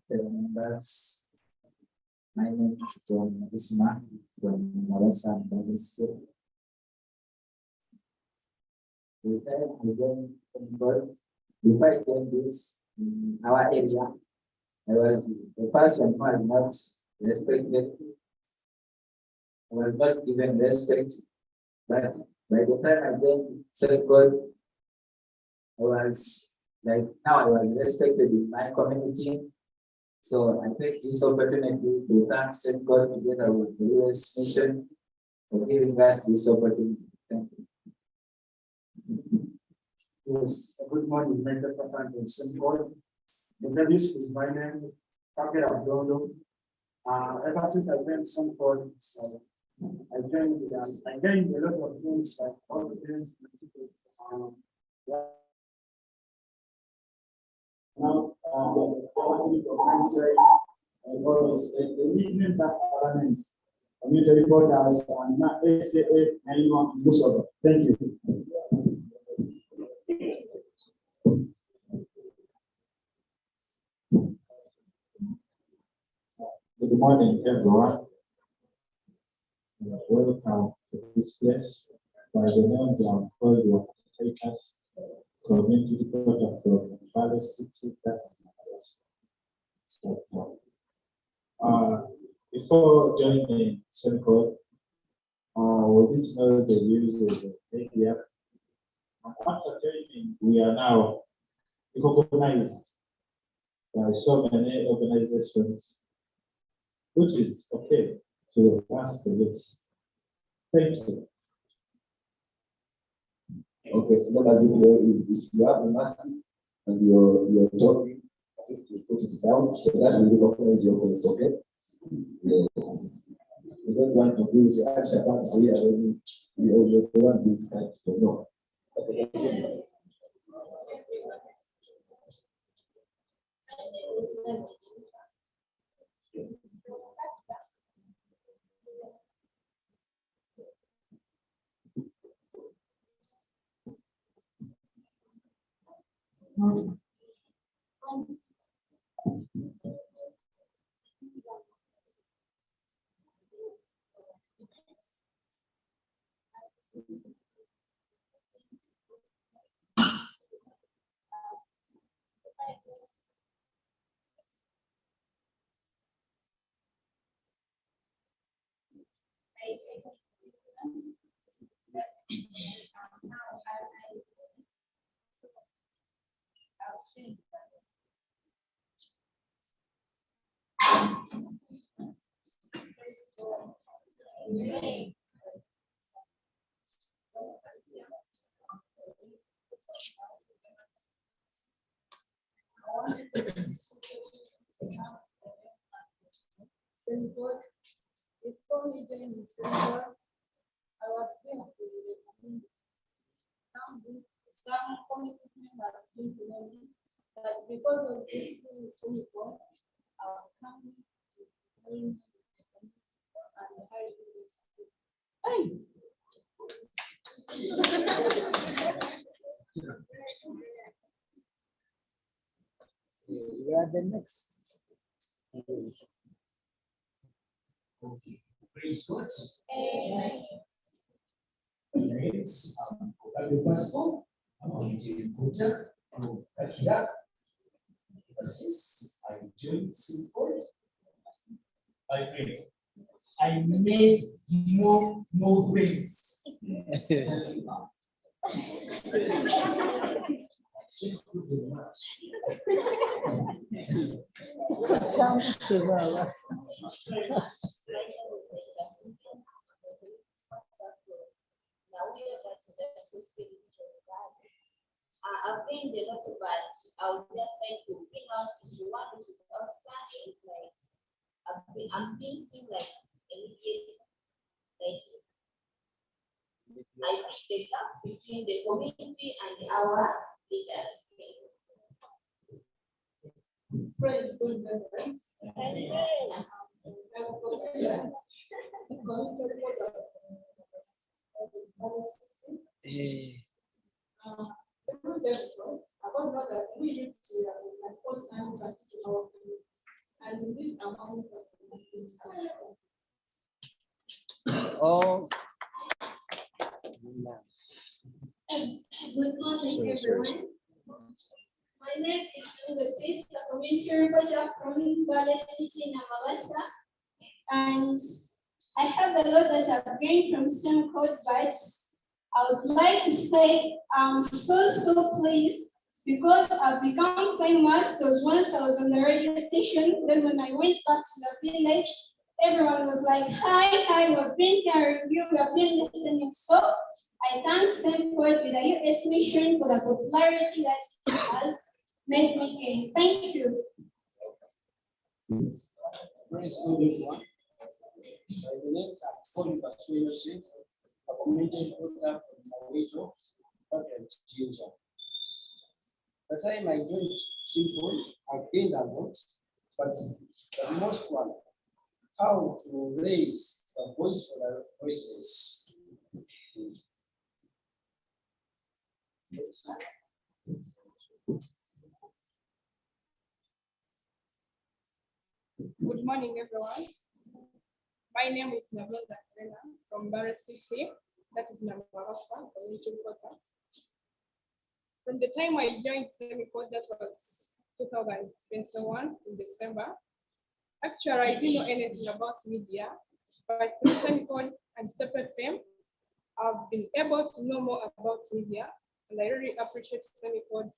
Members, my name is John Isma from Marasa Ministry. Before I came this in our area, I was the first one who was not respected. I was not given respect, but by the time I then served God, I was like now I was respected in my community. So I take this opportunity to thank Saint God together with the US mission for giving us this opportunity. Thank you. Yes, good morning, Mentor Papa and Saint God. The ladies is my name, Paket Abdondo. Ever since I went Saint God, I gained a lot of things like all the things. Now, the mindset, the evening task elements, community reporters, and now HKA anyone in this order. Thank you. Good morning, everyone. Welcome to this place. By the names I'm called your takers, community reporter from Valley City, before joining Sencode, we didn't know the use of the media. After joining, we are now recognized by so many organizations, which is okay to ask the list. Thank you. Okay, let us if you have a mask and you're talking, just put it down so that we recognize your voice, okay? Yes. We don't want to do the action parts here when we also want to decide to know. Okay. Before we joined the center, I was trained to recommend some community members came to know me that because of this uniform, I was coming to join the community and how do this. Hey! You are the next. Praise God. Amen. Names Okabe Pasco, community reporter from Kakira. Since I joined Symposium, my friend, I made more friends. I've gained a lot, but I would just like to bring out the one which is outstanding. Like I'm being seen like a mediator. Like I bridge the gap between the community and our leaders. Praise God, members. About that, we need to post and our and we need amount of. Oh, Good morning, everyone. My name is Luis, a community reporter from Valley City, Namawasa, and I have a lot that I've gained from STEM code, but I would like to say I'm so pleased because I've become famous. Because once I was on the radio station, then when I went back to the village, everyone was like, hi, we've been hearing you, we've been listening. So I thank STEM code with the US mission for the popularity that it has made me gain. Thank you. Praise God, everyone. By the name of Paul Basuyo, a community reporter from Soweto, Georgia. The time I joined Simple, I gained a lot, but the most one, how to raise the voice for the voiceless. Good morning, everyone. My name is Navonda Helena from Valley City, that is Namawasa, community reporter. From the time I joined Semicode, that was 2021 in December. Actually, I didn't know anything about media, but through Semicode and Step FM, I've been able to know more about media, and I really appreciate Semicode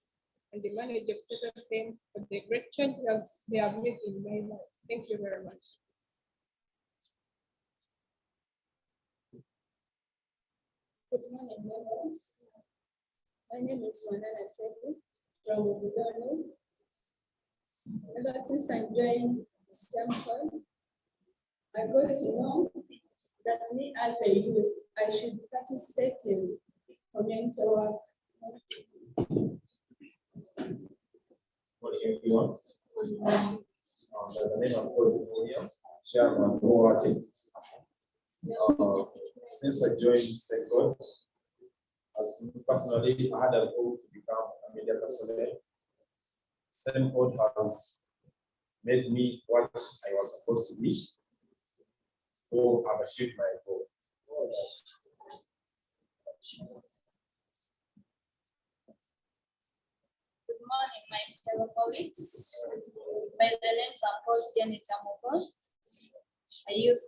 and the manager of Step FM for the great changes they have made in my life. Thank you very much. Good morning, members. My name is Wanana Tebu from Budano. Ever since I joined Stanford, I got to know that me as a youth, I should participate in community work. What do you want? The name of William, Chairman Moati. Since I joined Second, as personally, I had a goal to become a media personnel. Second has made me what I was supposed to be. So I've achieved my goal. Good morning, my fellow colleagues. By the names I'm called Janet Amoko, a youth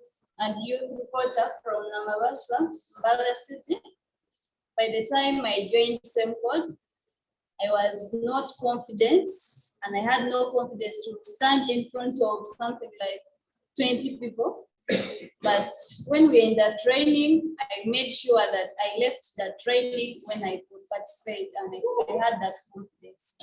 reporter from Namawasa, Valley City. By the time I joined Semcode, I was not confident, and I had no confidence to stand in front of something like 20 people. But when we were in the training, I made sure that I left the training when I could participate, and I had that confidence.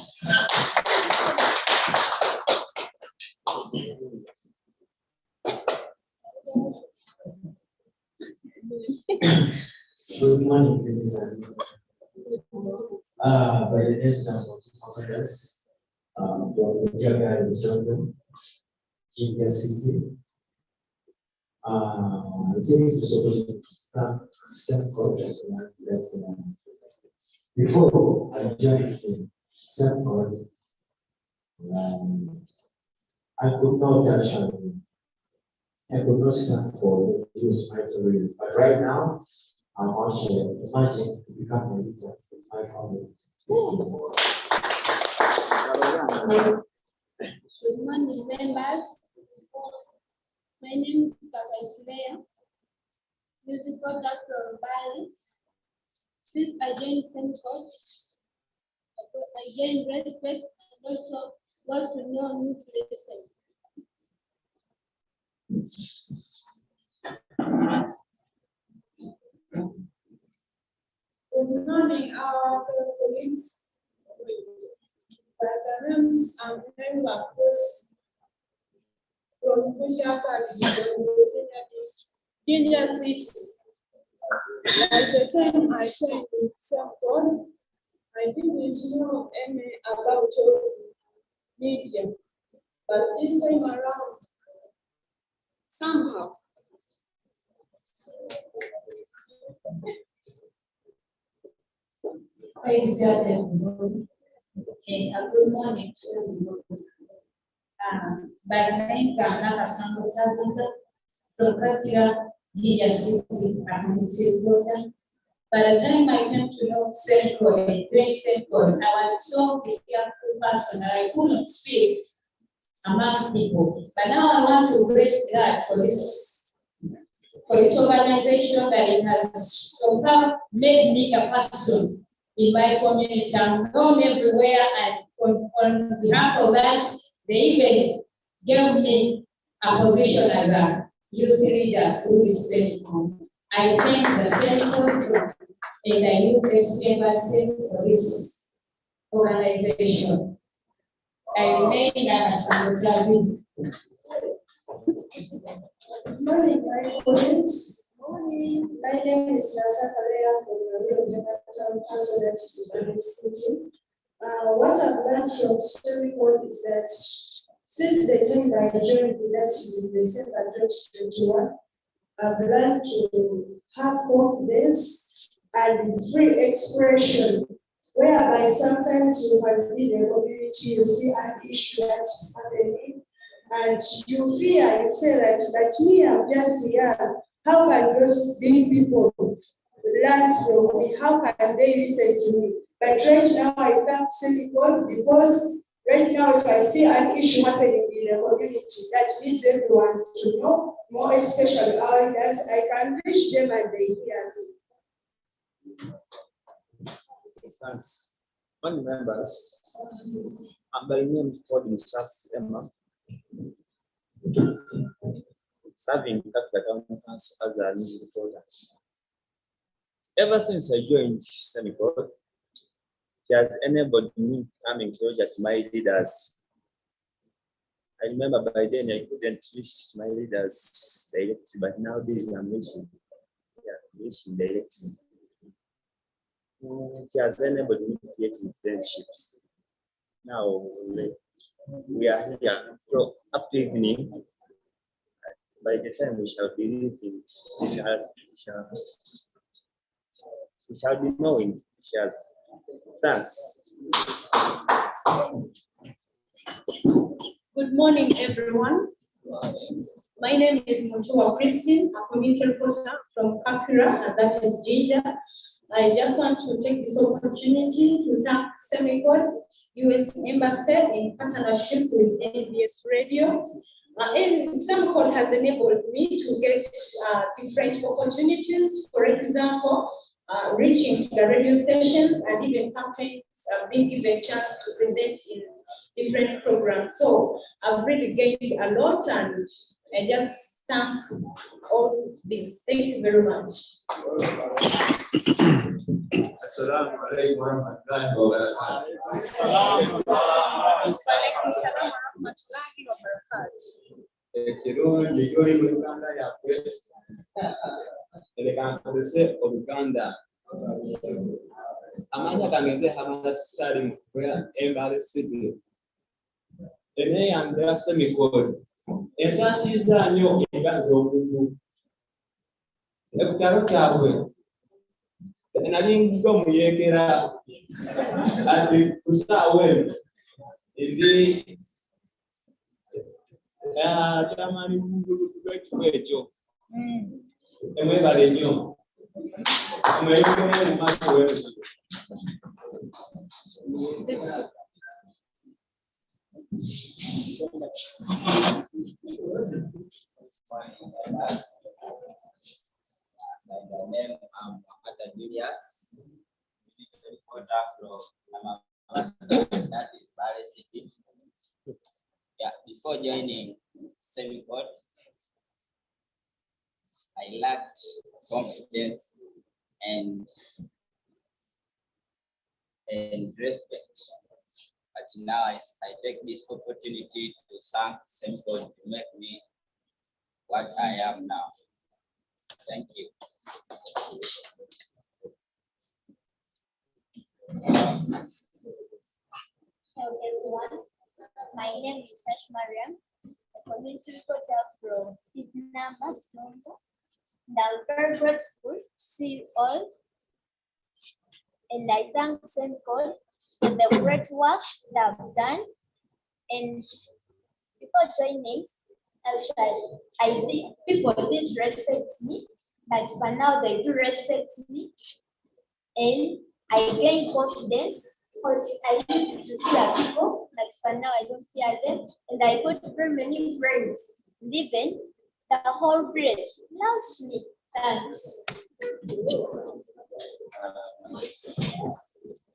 Good morning, ladies and gentlemen. By the names of officers from the Jaga Region, Jinja City. I think it's supposed to start STEM code as well. Before I joined the STEM code, I could not actually, I could not stand for use my career. But right now, I'm also imagining to become a leader with my family. Good morning, members. My name is Kakasileya, music reporter from Bali. Since I joined Semcode, I gained respect and also got to know new places. Good morning, our colleagues. By the names and names of course from Kenya City. By the time I came to Semcode, I didn't know any about media, but this time around, somehow. Praise God, everyone. Okay, a good morning to everyone. By the names are Nana Sango Tabuza from Kakira, Giga City, Administrative Water. By the time I came to know Senko and doing Senko, I was so careful person that I couldn't speak among people. But now I want to praise God for this organization that it has so far made me a person in my community. I'm known everywhere, and on behalf of that, they even gave me a position as a youth leader through this seminar. I thank the Symposium and the youth embassy for this organization. I remain as a Good morning, my colleagues. Morning. My name is Nasa Kalea from the Rio Town Council that is in the city. What I've learned from Symposium is that since the time that I joined the in December 2021, I've learned to have confidence and free expression, whereby sometimes you can be in the community, you see an issue that is happening, and you fear, you say that me, I'm just young. How can those big people learn from me? How can they listen to me? But right now, I thank Silicon because right now, if I see an issue happening in the community that needs everyone to know, more especially our leaders, I can reach them and they hear me. Thanks. Morning, members. My name is called Mrs. Emma. Serving Capital Town Council as a news reporter. Ever since I joined Semicode, it has enabled me coming closer to my leaders. I remember by then I couldn't reach my leaders directly, but nowadays I'm reaching directly. It has enabled me to create friendships. Now we are here from up to evening. By the time we shall be leaving, we shall be knowing each other. Thanks. Good morning, everyone. My name is Mutua Christine, a community reporter from Kakira, and that is Ginger. I just want to take this opportunity to thank Semicode US Embassy in partnership with NBS Radio. Semicode has enabled me to get different opportunities. For example, reaching the radio stations, and even sometimes being given a chance to present in different programs. So I've really gained a lot, and I just thank all this. Thank you very much. Assalamu alaikum warahmatullahi wabarakatuh. Ekirungi oli mu Uganda yaffe elekankozese Oluganda. Amanya gange Hamada Salim where Embale City. Ene yange ya Semicode. Entasiza nnyo engazi omuntu. Ekutalo kyabwe. Nalinga omuyegera ati kusaawe ndi kyamani kugekifo ekyo emwebale nnyo omweyogere mu maaso weezo. My name is Julius, reporter from that is Bale City. Yeah, before joining Semicode, I lacked confidence and respect. But now I take this opportunity to thank Semicode to make me what I am now. Thank you. Hello everyone, my name is Sash Mariam, a community reporter from Tidnamba, Toronto. And I'm very grateful to see you all and I thank Symposium for the great work they have done. And before joining, people didn't respect me, but for now they do respect me. And I gain confidence because I used to fear people, but for now I don't fear them. And I got very many friends. And even the whole village loves me. Thanks.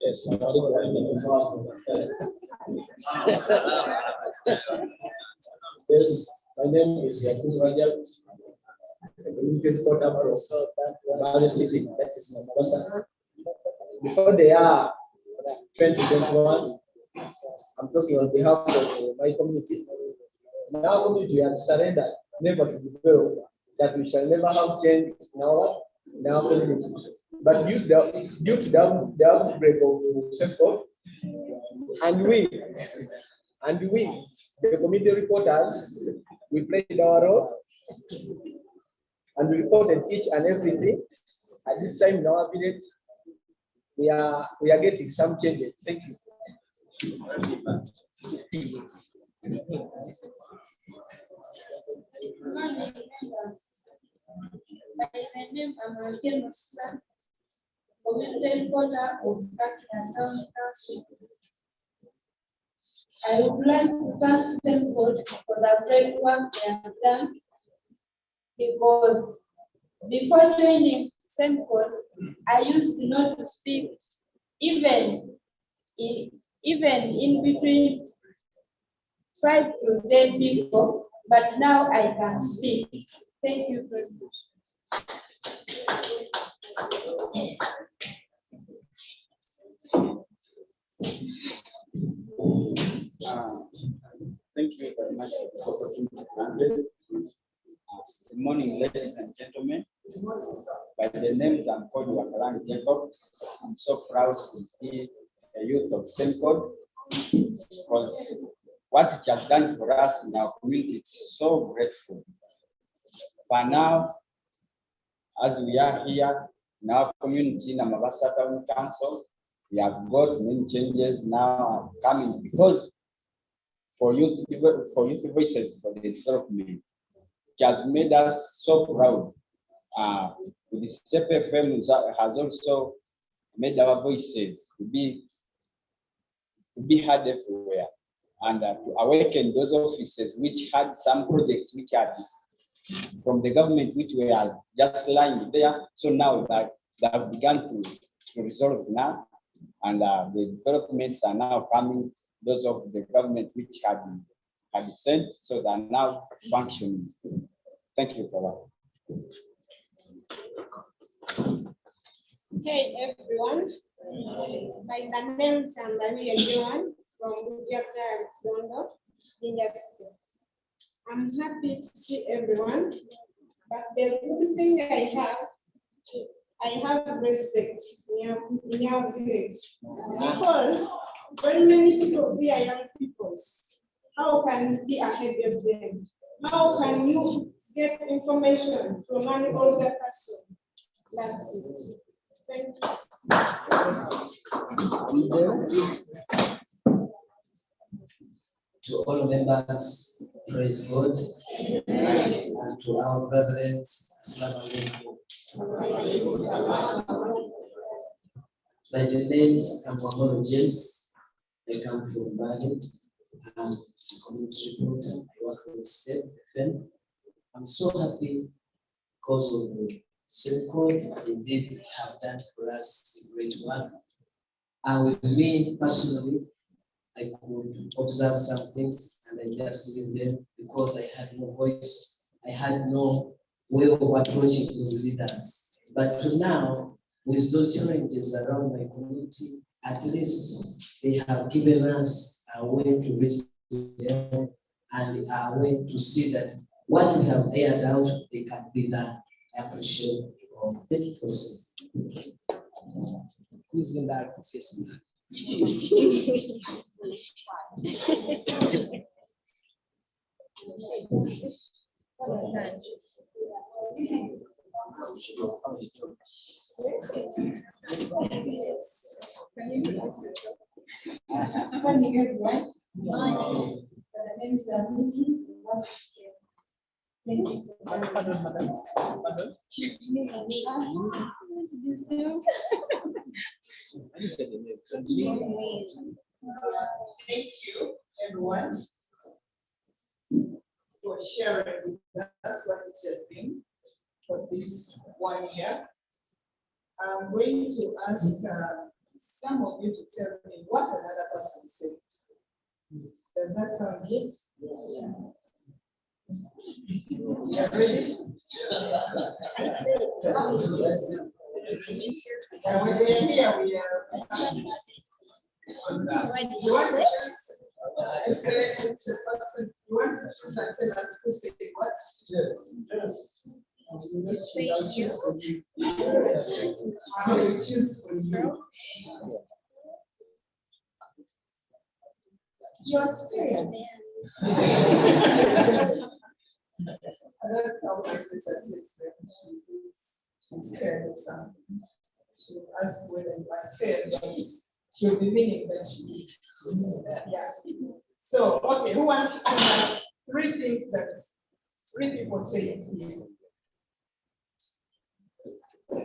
Yes, yes, my name is Yakub Rajab. The community sport up also Bali City, that is Mombasa. Before they are 2021, I'm talking on behalf of my community. In our community, we have surrendered never to develop, that we shall never have change in our community. But due to the outbreak of Symposium, and we, the community reporters, we played our role and we reported each and everything. At this time in our village, we are getting some changes. Thank you. My name is community reporter of Kakira Town Council. I would like to thank Symposium for the great work they have done, because before joining Symposium, I used not to speak even in between 5 to 10 people, but now I can speak. Thank you very much. Thank you very much for this opportunity granted. Good morning, ladies and gentlemen. By the names I'm called Wakalang Jacob. I'm so proud to be a youth of Symposium, because what it has done for us in our community, it's so grateful. But now, as we are here in our community in the Mombasa Town Council, we have got many changes now coming, because for youth voices for the development, it has made us so proud. With the Step FM has also made our voices to be heard everywhere, and to awaken those offices which had some projects which had from the government which were just lying there. So now that they have begun to resolve now, and the developments are now coming. Those of the government which had sent, so they are now functioning. Thank you for that. Hey everyone, by the name Sambari Joan from Jakarta, London, Industry. I'm happy to see everyone, but the good thing I have respect in our village, because very many people fear young people. How can you be ahead of them? How can you get information from an older person? That's it. Thank you. To all members, praise God, and to our brethren, Assalamu alaikum. By the names, I'm Mohammed James. I come from Bali. I'm a community reporter. I work with Step FM. I'm so happy because of the Symposium. Indeed, it have done for us great work. And with me personally, I could observe some things and I just leave them because I had no voice. I had no way of approaching those leaders. But to now, with those challenges around my community, at least they have given us a way to reach them and a way to see that what we have aired out, they can be done. I appreciate it all. Thank you for saying. Who's in that? Morning, everyone. Morning. The name is Nikki. Thank you. Pardon, madam. Pardon. Thank you, everyone, for sharing with us what it has been for this 1 year. I'm going to ask some of you to tell me what another person said. Does that sound good? Yes. Yeah, ready? And when we are here, we are. You want to choose to say it's a person. You want to choose and tell us who said what? Yes. Yes. I'll choose for you. I will choose for you. You're scared. That's how my sister says that she's scared of something. She'll ask whether you are scared, but she'll be meaning that she is. Yeah. So, okay, who wants to have 3 things that 3 people say it here?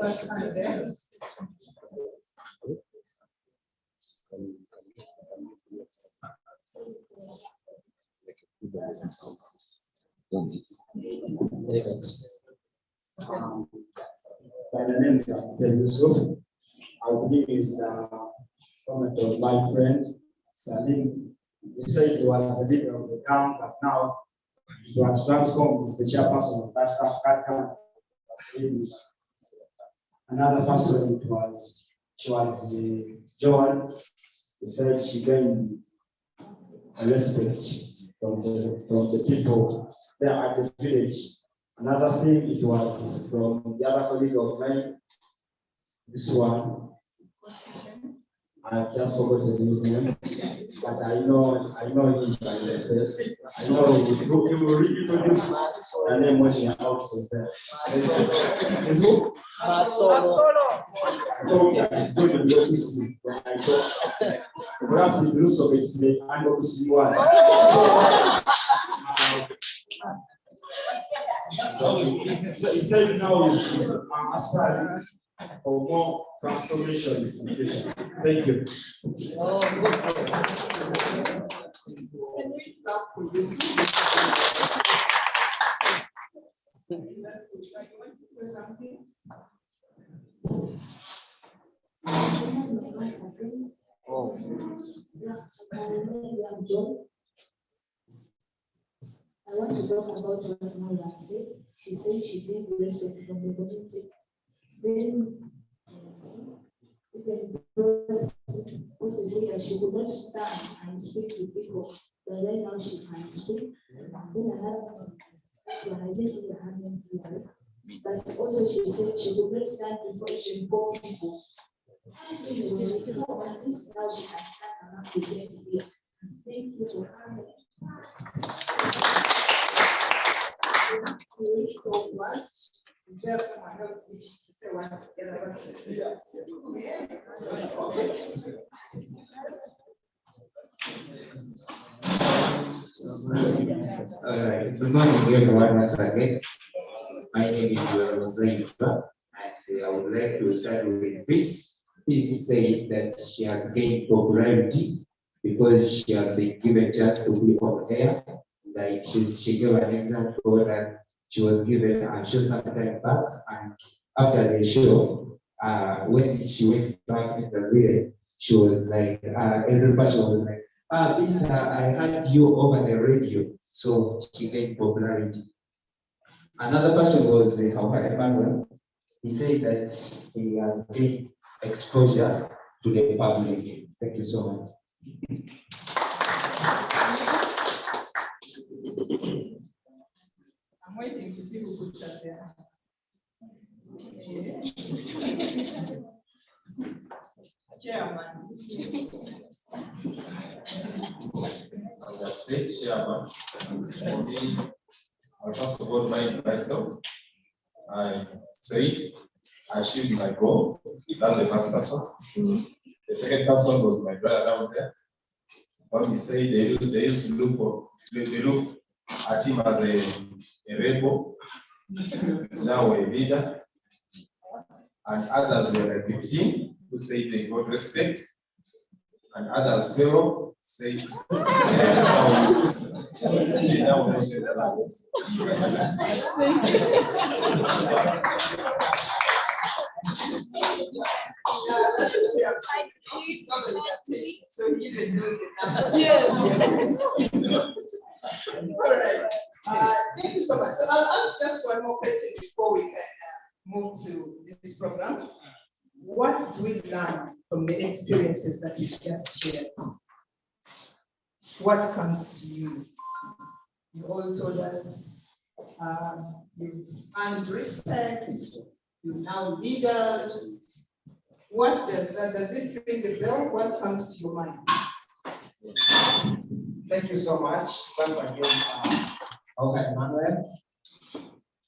First time there. By the name is Yusuf. I believe is the comment of my friend Salim. He said he was the leader of the camp, but now he was transformed as the chairperson of that camp. Another person she was John. He said she gained respect from the people there at the village. Another thing, it was from the other colleague of mine. This one, I just forgot his name, but I know him by the face. I know he will reintroduce the name when he are outside there. Is who? Masolo. Okay, I'm going to go to sleep. I thought, for us, it looks of it's the angle to see one. So he said now is aspiring for more transformation in education. Thank you. Can we clap for this? You want to say something? I want to talk about what Maya said. She said she gained respect from the community. Then, even those who say that she could not stand and speak to people, but right now she can speak. Then another one, I didn't know her name, but also she said she could not stand before people. At least now she can stand around the here. Thank you for coming. Thank you so much. Is there someone else who say one together? Good morning, everyone. Once again, my name is Zaifa, and I would like to start with this. This said that she has gained popularity because she has been given a chance to be on air. Like she gave an example that she was given a show some time back, and after the show, when she went back in the village, she was like, everybody was like, this, I heard you over the radio. So she gained popularity. Another person was Emmanuel. He said that he has gained exposure to the public. Thank you so much. I'm waiting to see who puts up there. Yeah. Chairman. As I said, Chairman, I'll first of all mind myself. I said I achieved my goal. That's the first person. The second person was my brother down there. But he said they used to look at him as a rebel. He's now a leader. And others were like 15 who say they got respect. And others 12 say so you didn't know the number. Yes. All right. Thank you so much. So I'll ask just one more question before we can move to this program. What do we learn from the experiences that you just shared? What comes to you? You all told us you've earned respect, you're now leaders. What does it ring the bell? What comes to your mind? Thank you so much. Once again, Emmanuel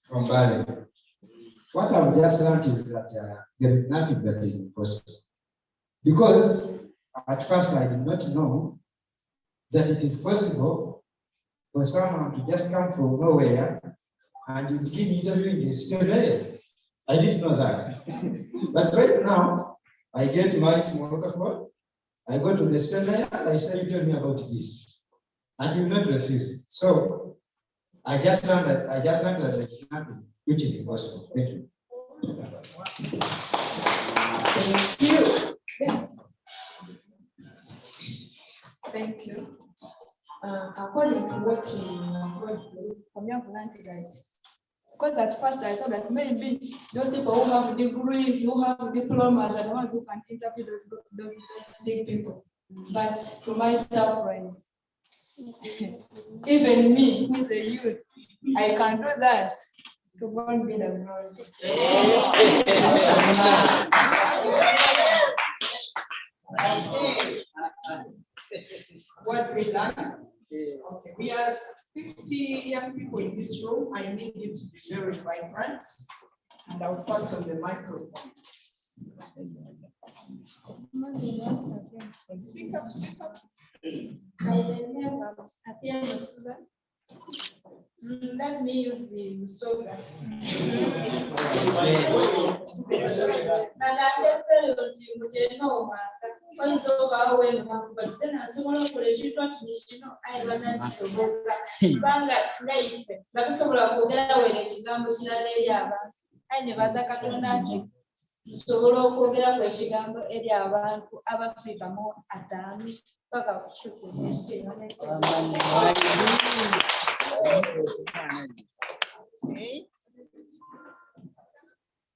from Bali. What I've just learned is that there is nothing that is impossible. Because at first I did not know that it is possible for someone to just come from nowhere and you begin interviewing a student. I didn't know that. But right now, I get my small phone, I go to the student and I say, tell me about this. And he will not refuse. So I just learned that there is nothing which is impossible. Thank you. Thank you. Yes. Thank you. According to what you got through, from your plan to that. Because at first I thought that maybe those people who have degrees, who have diplomas, are the ones who can interview those big people. But to my surprise, even me, who is a youth, I can do that. To God be the glory. What we learn? Okay, we are 50 young people in this room. I need you to be very vibrant, and I'll pass on the microphone. Speak up, speak up. Let me use the slogan. Tusobola okwogera ku ekigambo eri abantu abaswikamu ataano paka kushukuru ekitiibwa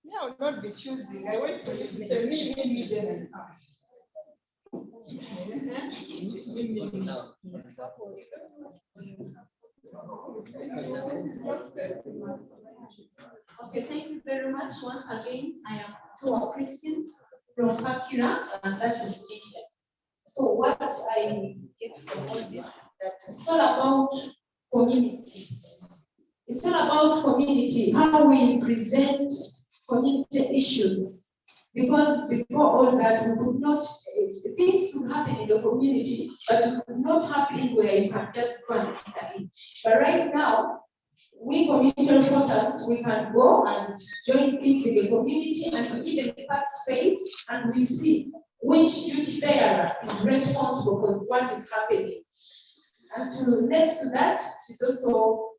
Yeah, I will not be choosing. I wait for you to say me, then I come. Okay, thank you very much. Once again, I am Tua Christian from Pakira, and that is Ginger. So what I get from all this is that it's all about community. It's all about community, how we present community issues. Because before all that, we could not, things could happen in the community, but it could not happen where you can just go and intervene. But right now, we community reporters, we can go and join things in the community and we even participate and we see which duty bearer is responsible for what is happening. And next to that, it's also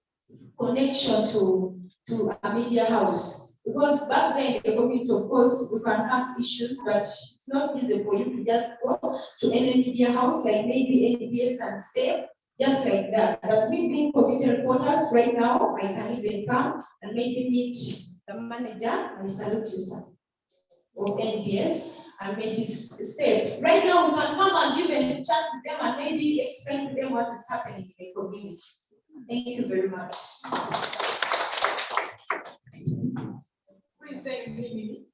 connection to a media house. Because back then in the community, of course, we can have issues, but it's not easy for you to just go to any media house, like maybe NBS and stay, just like that. But we being community reporters right now, I can even come and maybe meet the manager, I salute you, sir, of NBS, and maybe stay. Right now, we can come and even chat with them and maybe explain to them what is happening in the community. Thank you very much. Please say me.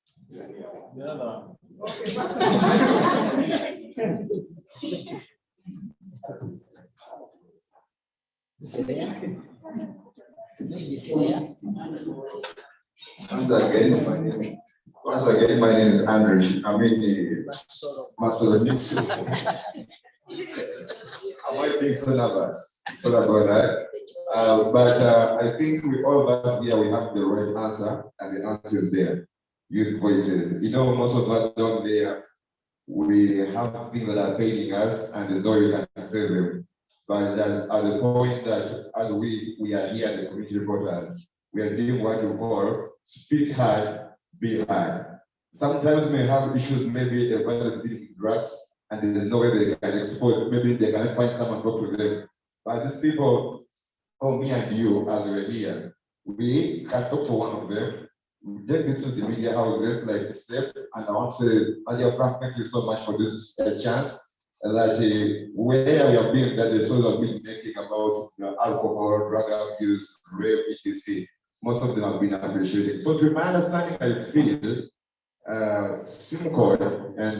Okay, Once again, again, my name is Andrew. I mean, Masolo Nixon. I might think so nervous. Sorry about that. But I think with all of us here, we have the right answer, and the answer is there. Youth voices. You know, most of us down there, we have things that are paining us, and there's no way we can say them. But at the point that as we are here at the community reporter, we are doing what you call speak hard, be hard. Sometimes we may have issues, maybe the father is being drugged, and there's no way they can expose, maybe they cannot find someone to talk to them. But these people, me and you, as we're here, we can talk to one of them. We take this to the media houses like Step, and I want to say, Maria Frank, thank you so much for this chance. That where we have been, that the stories have been making about alcohol, drug abuse, rape, etc. Most of them have been appreciated. So to my understanding, I feel Simcode and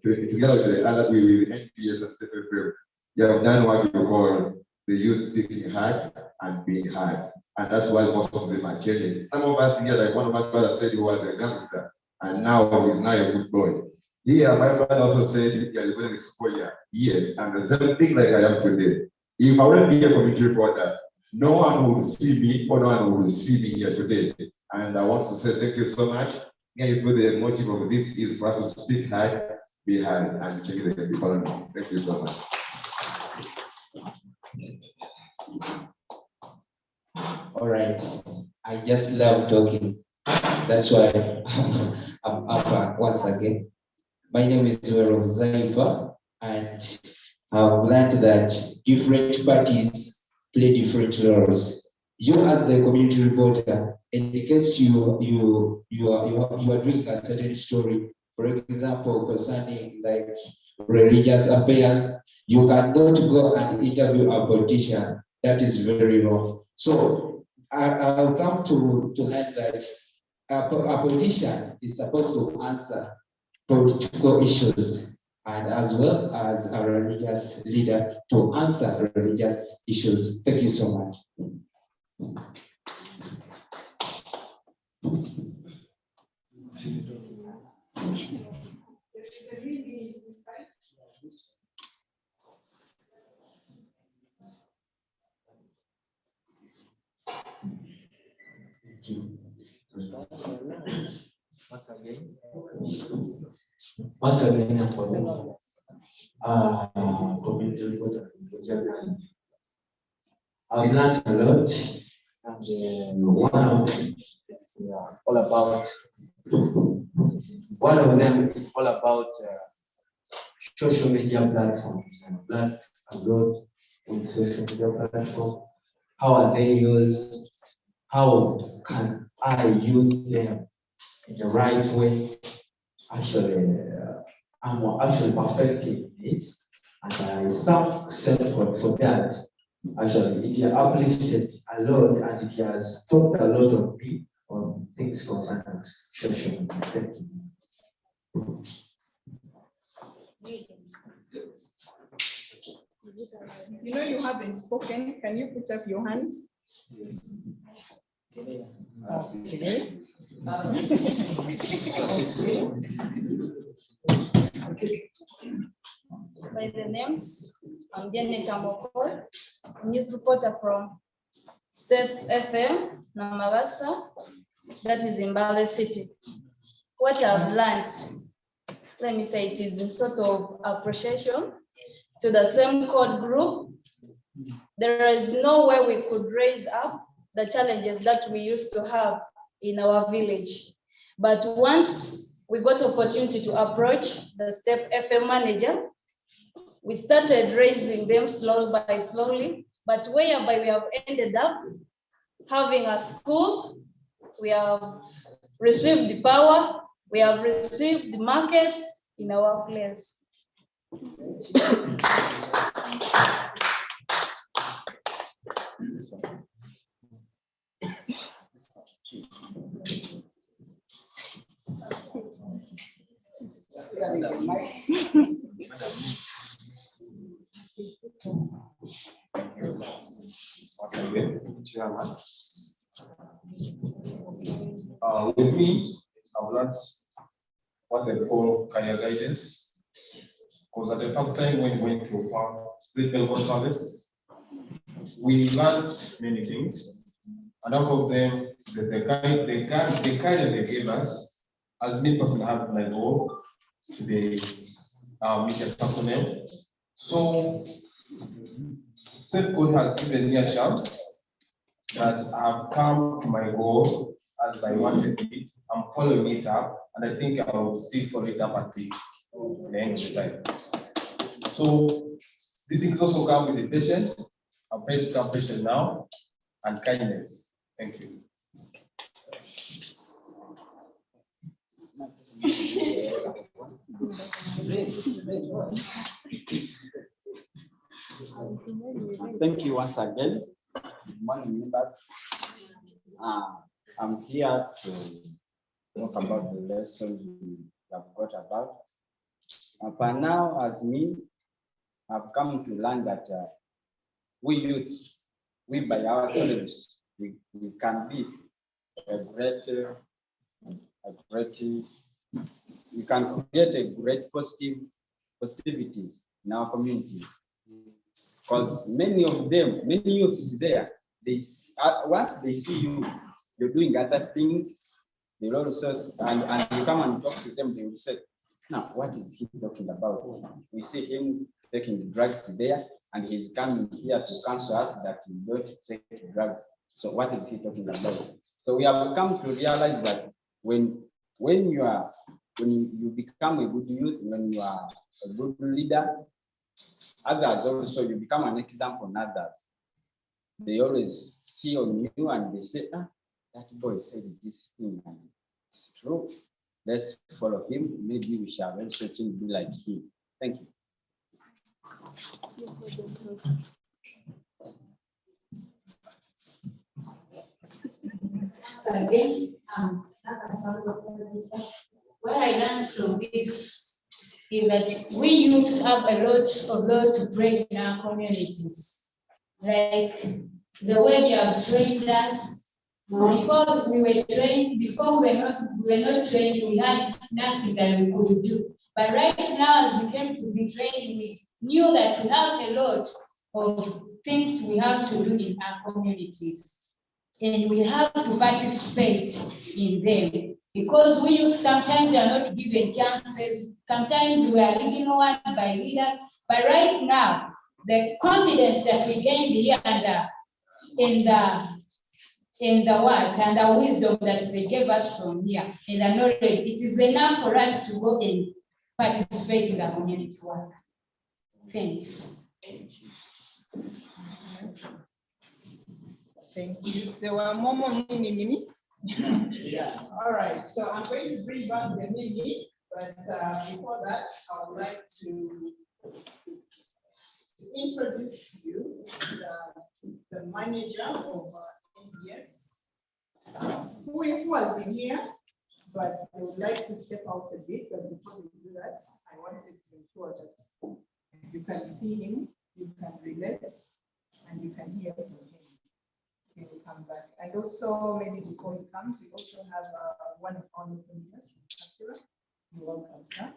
together with the other with NPS and Step FM, you have done what you call the youth speaking hard and being hard. And that's why most of them are changing. Some of us here, like one of my brothers said he was a gangster, and now he's now a good boy. Yeah, my brother also said you are living exposure. Yes, and the same thing like I am today. If I wouldn't be a community reporter, no one would see me or no one would see me here today. And I want to say thank you so much. The motive of this is for us to speak hard, be hard, and change the economy. Thank you so much. All right. I just love talking. That's why I'm up once again. My name is Zaiva, and I've learned that different parties play different roles. You, as the community reporter, in case you are doing a certain story, for example, concerning like religious affairs, you cannot go and interview a politician. That is very wrong. So I'll come to learn that a politician is supposed to answer political issues, and as well as a religious leader to answer religious issues. Thank you so much. Once again, for them, community reporter from Japan. I've learned a lot, and one of them is all about. One of them is all about social media platforms and black abroad on social media platform. How are they used? How can I use them in the right way? Actually, I'm actually perfecting it, and I thank Self for that. Actually, it has uplifted a lot, and it has taught a lot of me on things concerning social media. Thank you. You know you haven't spoken. Can you put up your hand? Yes. Okay. By the names, I'm Janet Amoko, news reporter from Step FM, Namavasa, that is in Mbale City. What I've learned, let me say, it is in sort of appreciation to the same code group. There is no way we could raise up the challenges that we used to have in our village. But once we got opportunity to approach the Step FM manager, we started raising them slowly, but whereby we have ended up having a school, we have received the power, we have received the markets in our place. With me, I've learned what they call career guidance. Because at the first time when we went to the Belmont Palace, we learned many things. And out of them, the guide they gave us, as me personally had my goal to be media personnel. So, St. God has given me a chance that I've come to my goal as I wanted it. I'm following it up, and I think I will still follow it up at the end of the time. So, these things also come with the patience. I'm ready to become patient now, and kindness. Thank you. Thank you once again. Good morning, members. I'm here to talk about the lesson we have got about. For now, as me, I've come to learn that we youths, we by ourselves, we can be we can create a great positivity in our community. Because many youths there, once they see you're doing other things, they will also, and you come and talk to them, they will say, now, what is he talking about? We see him taking drugs there, and he's coming here to counsel us that we don't take drugs. So what is he talking about? So we have come to realize that when you become a good youth, when you are a good leader, others also, you become an example on others. They always see on you and they say, that boy said this thing and it's true. Let's follow him. Maybe we shall eventually be like him. Thank you. Again, what I learned from this is that we youth have a lot to bring in our communities. Like the way you have trained us. Before we were trained, before we were not trained, we had nothing that we could do. But right now, as we came to be trained, we knew that we have a lot of things we have to do in our communities. And we have to participate in them. Because we youth sometimes are not given chances, sometimes we are ignored by leaders. But right now, the confidence that we gained here in the words and the wisdom that they gave us from here, and the knowledge, it is enough for us to go and participate in the community work. Thanks. Thank you. There were more mini. Yeah. All right, so I'm going to bring back the mini, but before that, I would like to introduce to you the manager of NBS, who has been here, but they would like to step out a bit. But before they do that, I wanted to ensure that you can see him, you can relate, and you can hear from him. He will come back. And also, maybe before he comes, we also have one of our leaders. You're welcome, sir.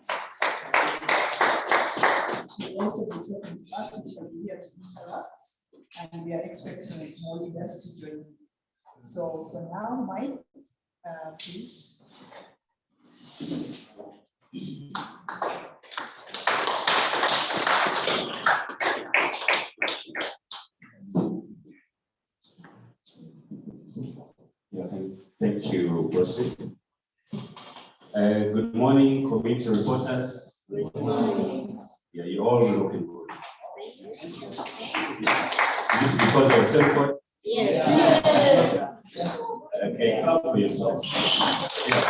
We'll also be talking to us, we shall be here to interact, and we are expecting more leaders to join. So for now, Mike, please. Yeah, thank you, Rosie. Good morning, community reporters. Good morning. Yeah, you're all looking good. Is it because of St. Yes. Okay, clap for yourselves. Yeah.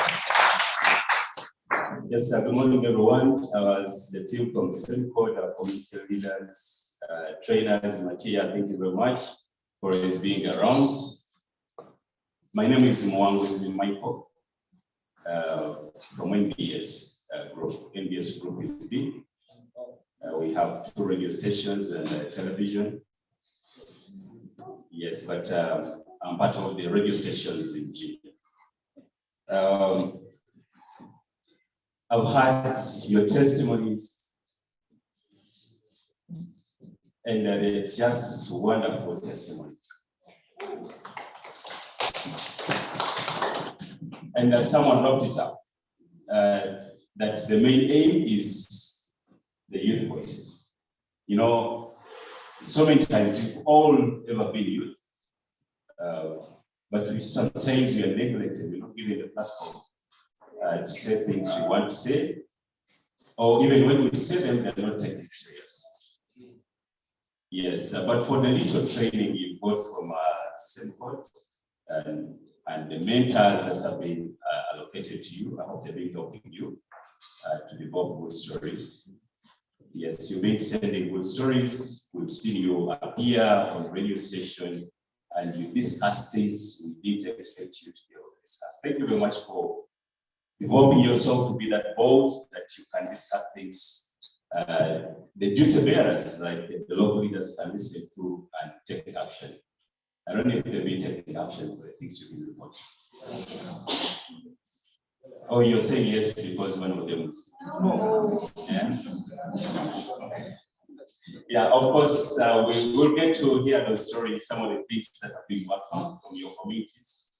Yes, good morning, everyone. I was the team from St. our community leaders, trainers, Machia. Thank you very much for his being around. My name is Mwanguzi Michael from NBS Group. NBS Group is big. We have 2 radio stations and television. Yes, but I'm part of the radio stations in G. I've heard your testimonies, and they're just wonderful testimonies. And someone wrote it up, that the main aim is the youth voices. You know, so many times we've all ever been youth, but sometimes we are neglected, we're not given the platform to say things we want to say, or even when we say them, they're not taken serious. Yes, but for the little training you got from Symposium and the mentors that have been allocated to you, I hope they've been helping you to develop good stories. Yes, you've been sending good stories. We've seen you appear on radio station and you discuss things we didn't expect you to be able to discuss. Thank you very much for developing yourself to be that bold that you can discuss things. The duty bearers, like the local leaders, can listen to and take action. I don't know if they've been taking action for the things you've been reporting. Oh, you're saying yes because one of them is. Yeah. Yeah, of course, we will get to hear those stories, some of the things that have been worked on from your communities.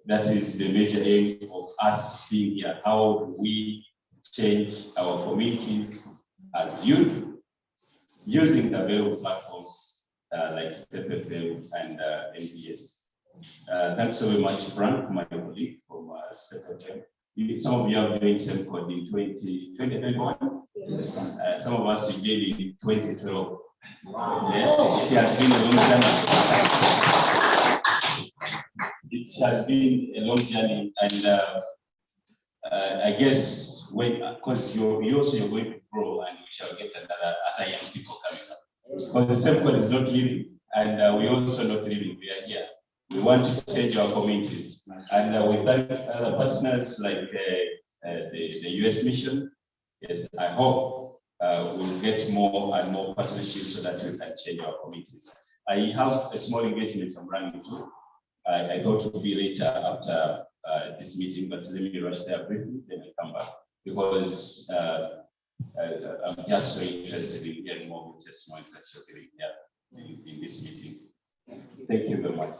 That is the major aim of us being here. How do we change our communities as youth using the available platforms like Step FM and NBS. Thanks so very much, Frank, my colleague from Step FM. Some of you have been same code in 2021. Yes. Some of us you gave in 2012. Wow. Yeah, it has been a long journey. It has been a long journey, and I guess when because you're going to grow, and we shall get other young people coming up. Because the same code is not living, and we also not living. We are here. We want to change our communities, and we thank other partners like the US Mission. Yes, I hope we'll get more and more partnerships so that we can change our communities. I have a small engagement I'm running to. I thought it would be later after this meeting, but let me rush there briefly, then I come back because I'm just so interested in hearing more testimonies that you're giving here in this meeting. Thank you very much.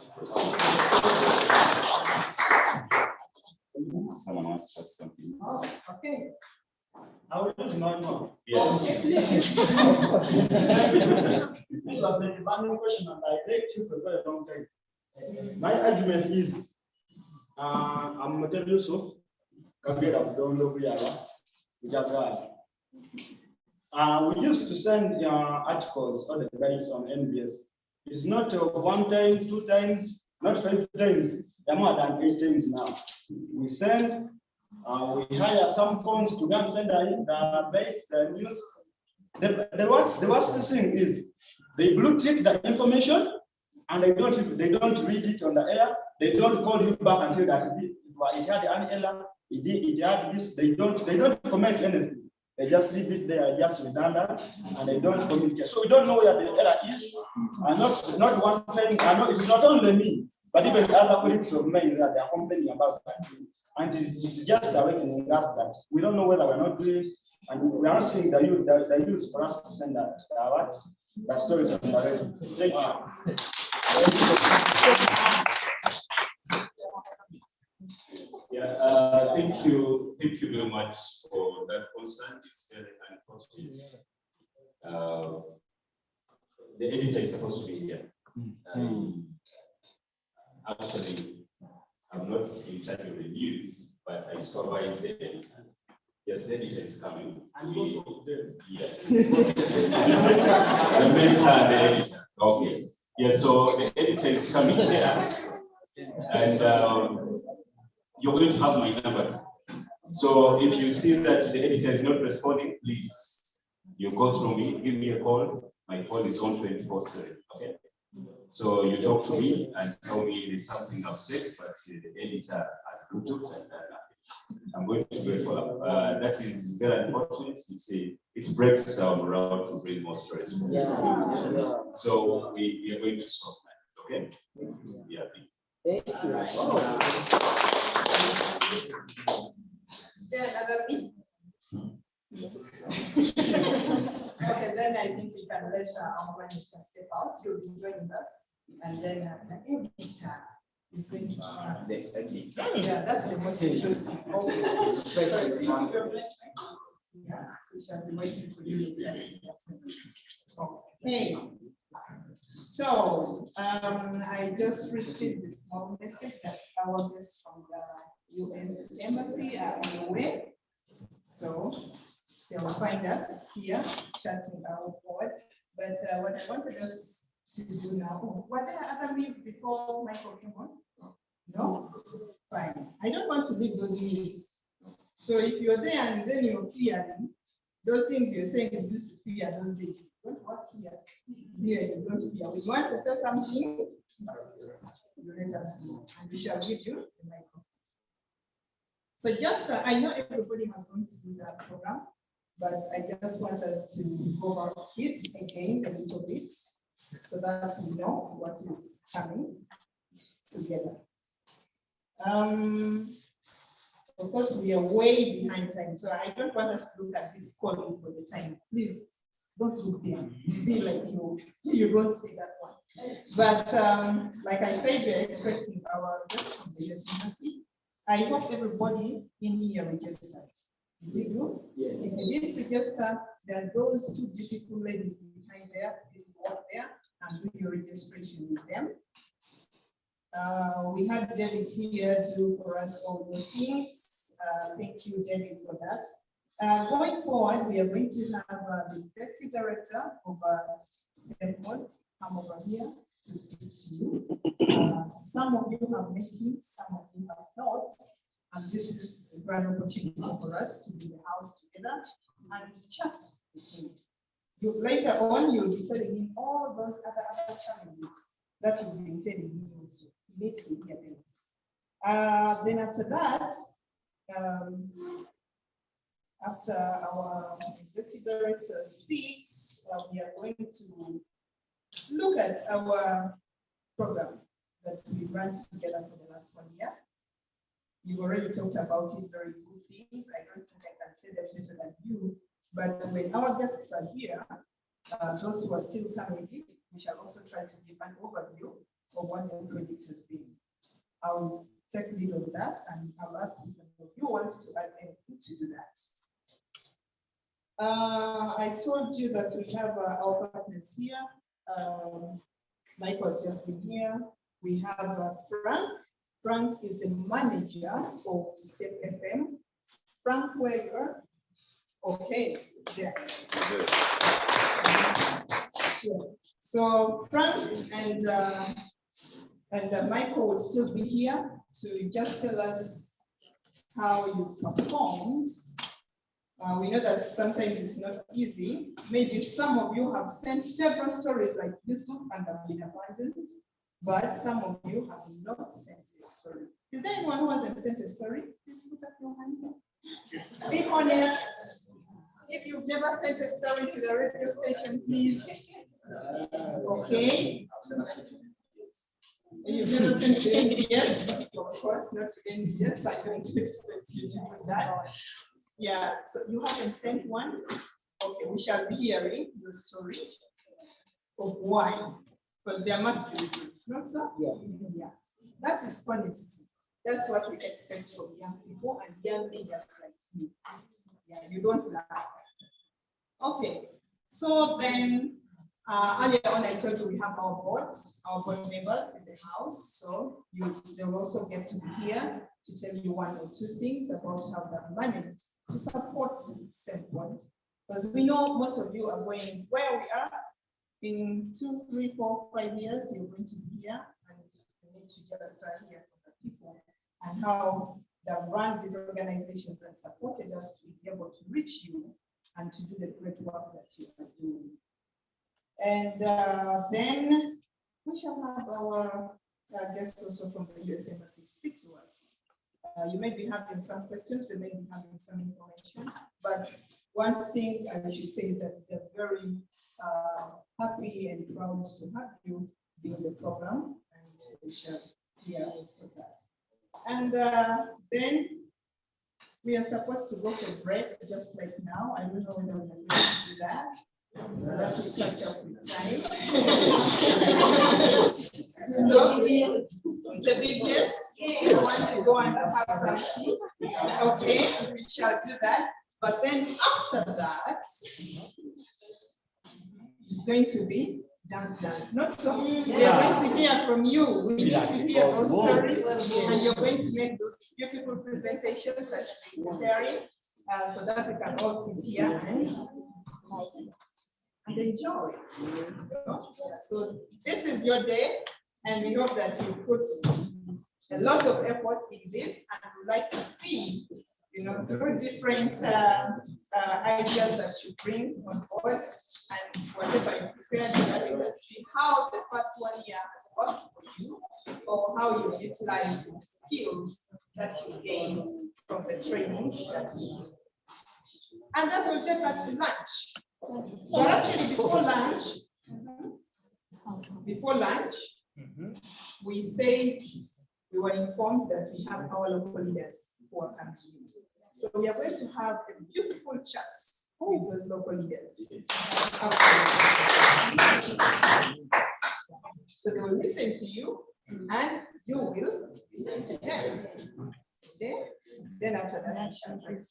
Someone wants to say something. Oh, okay. I will use my mouth. Yes. It was a demanding question, and I liked you for a very long time. My argument is, I'm Matel Yusuf, Kabir Abdondo Buyala, Jabrad. We used to send articles all the guys on NBS. It's not 1 time, 2 times, not 5 times, they're more than 8 times now. We send, we hire some phones to go and send the base, the news. The worst thing is they blue tick the information and they don't read it on the air. They don't call you back and tell that it had an error, it had this. They don't comment anything. They just leave it there, just redundant, and they don't communicate. So we don't know where the error is. And not one time. I know it's not only me, but even other colleagues of mine that they are complaining about that. And it's just awakening us that we don't know whether we're not doing it, and we are not seeing the use for us to send the stories of already. Thank you. Yeah, thank you very much for that concern. It's very unfortunate. The editor is supposed to be here. Actually, I'm not in charge of the news, but I supervise the editor. Yes, the editor is coming. And both of them. Yes. The mentor and the editor. Okay. Yes, so the editor is coming here. And you're going to have my number. So if you see that the editor is not responding, please, you go through me, give me a call. My phone is on 24/7. Okay. So you talk to me and tell me there's something I've said, but the editor has looked at and I'm going to do a follow-up. That is very important. It breaks our morale to bring more stories. So we are going to solve that. Okay. Yeah. Thank you. Is there another bit? then I think we can let our manager step out. He'll be joining us. And then editor is going to yeah, that's the most interesting. Yeah, so we shall be waiting for you later. Okay. So I just received a small message that our guests from the US Embassy are on the way. So they will find us here chatting our board. But what I wanted us to do now, were there other meals before Michael came on? No? Fine. I don't want to leave those meals. So if you're there and then you're fearing, those things you're saying you used to fear those days, you don't work here. Here you don't fear. When you want to say something, you let us know, and we shall give you the microphone. So just, I know everybody has gone through that program, but I just want us to go over it again a little bit so that we know what is coming together. Of course, we are way behind time, so I don't want us to look at this calling for the time. Please don't look there. Be like you don't see that one. But like I said, we are expecting our guests from the US Embassy. I hope everybody in here registered. We do? Yes. If it is registered, there are those two beautiful ladies behind there. Please walk there and do your registration with them. We had David here do for us all those things. Thank you, David, for that. Going forward, we are going to have the executive director of Symposium come over here to speak to you. Some of you have met him, some of you have not. And this is a grand opportunity for us to be in the house together and to chat with him. Later on, you'll be telling him all those other challenges that you've been telling him also. He needs to hear them. Then after that, after our executive director speaks, we are going to look at our program that we ran together for the last 1 year. You've already talked about it, very good things. I don't think I can say that better than you. But when our guests are here, those who are still coming in, we shall also try to give an overview of what the project has been. I'll take lead on that, and I'll ask if any of you wants to add anything to do that. I told you that we have our partners here. Michael has just been here. We have Frank. Frank is the manager of Step FM. Frank, where you are? Okay, yeah. Sure. So Frank and Michael will still be here to just tell us how you performed. We know that sometimes it's not easy. Maybe some of you have sent several stories like Yusuf and have been abandoned, but some of you have not sent a story. Is there anyone who hasn't sent a story? Please put up your hand. Be honest. If you've never sent a story to the radio station, please. Okay. You've never sent to NBS? Of course, not to NBS. I don't expect you to do that. Yeah, so you haven't sent one? Okay, we shall be hearing your story of why. Because there must be reasons, not so? Yeah. That is honesty. That's what we expect from young people and young leaders like you. Yeah, you don't lie. Okay, so then earlier on I told you we have our board members in the house. So they'll also get to be here to tell you one or two things about how they've managed to support Symposium. Because we know most of you are going where we are. In 2, 3, 4, 5 years, you're going to be here, and you need to just hear from the people and how they've run these organizations and supported us to be able to reach you and to do the great work that you are doing. And then we shall have our guests also from the US Embassy speak to us. You may be having some questions, they may be having some information, but one thing I should say is that they're very happy and proud to have you be in the program, and we shall hear also that. And then we are supposed to go for break just like now. I don't know whether we are going to do that. So that we catch up with time. No? It's a big yes. You want to go and have some tea? Okay, we shall do that. But then after that, it's going to be dance. Not so. We are going to hear from you. We need to hear those stories, and you're going to make those beautiful presentations that you're preparing, so that we can all sit here and enjoy. So this is your day, and we hope that you put a lot of effort in this, and we'd like to see, through different ideas that you bring on board, and whatever you prepare, that you can see how the first 1 year has worked for you, or how you utilized the skills that you gained from the trainings that you did. And that will take us to lunch. But actually, before lunch, we said we were informed that we have our local leaders who are coming. So we are going to have a beautiful chat with those local leaders. So they will listen to you, and you will listen to them. Okay? Then after that, we shall drink.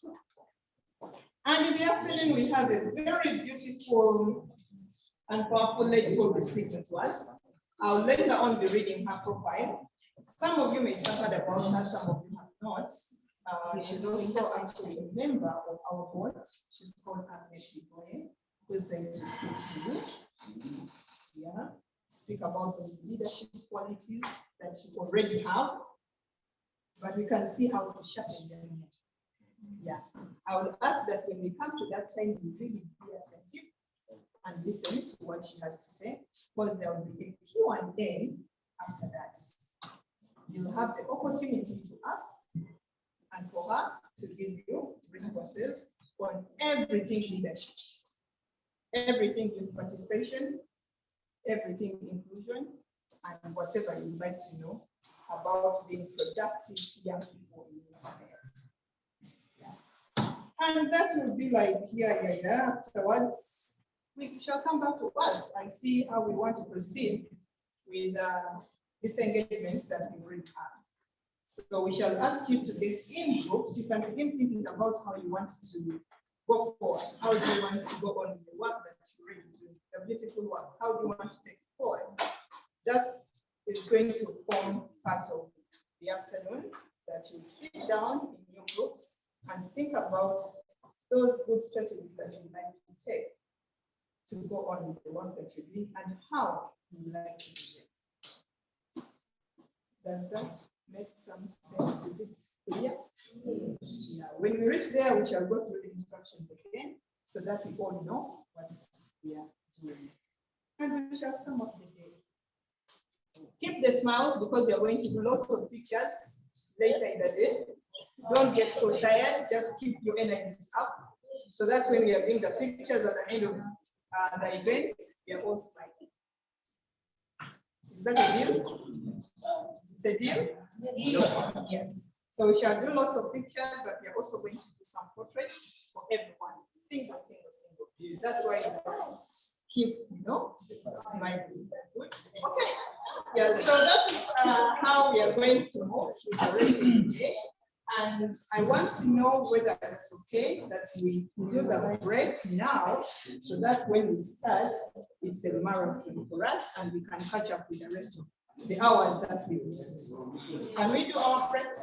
And in the afternoon, we have a very beautiful and powerful lady who will be speaking to us. I'll later on be reading her profile. Some of you may have heard about her, some of you have not. She's also actually a member of our board. She's called Agnes Iboye, who is going to speak to you. Yeah, speak about those leadership qualities that you already have, but we can see how to sharpen them. Yeah, I will ask that when we come to that time, you really be attentive and listen to what she has to say, because there will be a Q&A after that. You'll have the opportunity to ask, and for her to give you responses on everything leadership, everything youth participation, everything inclusion, and whatever you'd like to know about being productive young people in the society. Yeah. And that will be like, afterwards, we shall come back to us and see how we want to proceed with these engagements that we already have. So we shall ask you to get in groups. You can begin thinking about how you want to go forward. How do you want to go on with the work that you really do, the beautiful work? How do you want to take it forward? That is going to form part of the afternoon, that you sit down in your groups and think about those good strategies that you would like to take to go on with the work that you're doing and how you like to do it. Does that make some sense? Is it clear? Yeah. When we reach there, we shall go through the instructions again so that we all know what we are doing. And we shall sum up the day. Keep the smiles, because we are going to do lots of pictures later in the day. Don't get so tired, just keep your energies up so that when we are doing the pictures at the end of the event, we are all smiling. Is that a deal? It's a deal? Yes. So we shall do lots of pictures, but we are also going to do some portraits for everyone. Single. That's why you must keep, smiling. Good. Okay. Yeah, so that's how we are going to move through the rest of the day. And I want to know whether it's okay that we do the break now, so that when we start, it's a marathon for us and we can catch up with the rest of the hours that we missed. Can we do our break?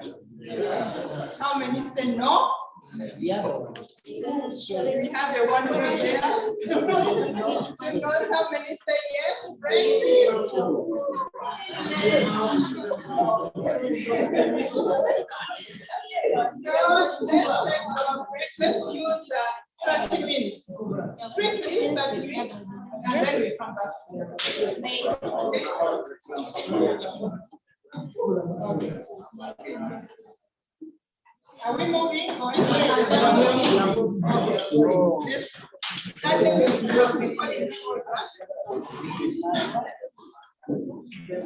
How many say no? Yeah. We have a one right there. How many say yes? Break. Let's use 30 minutes. Strictly 30 minutes. And then we come back to the okay. Are we moving? Yes.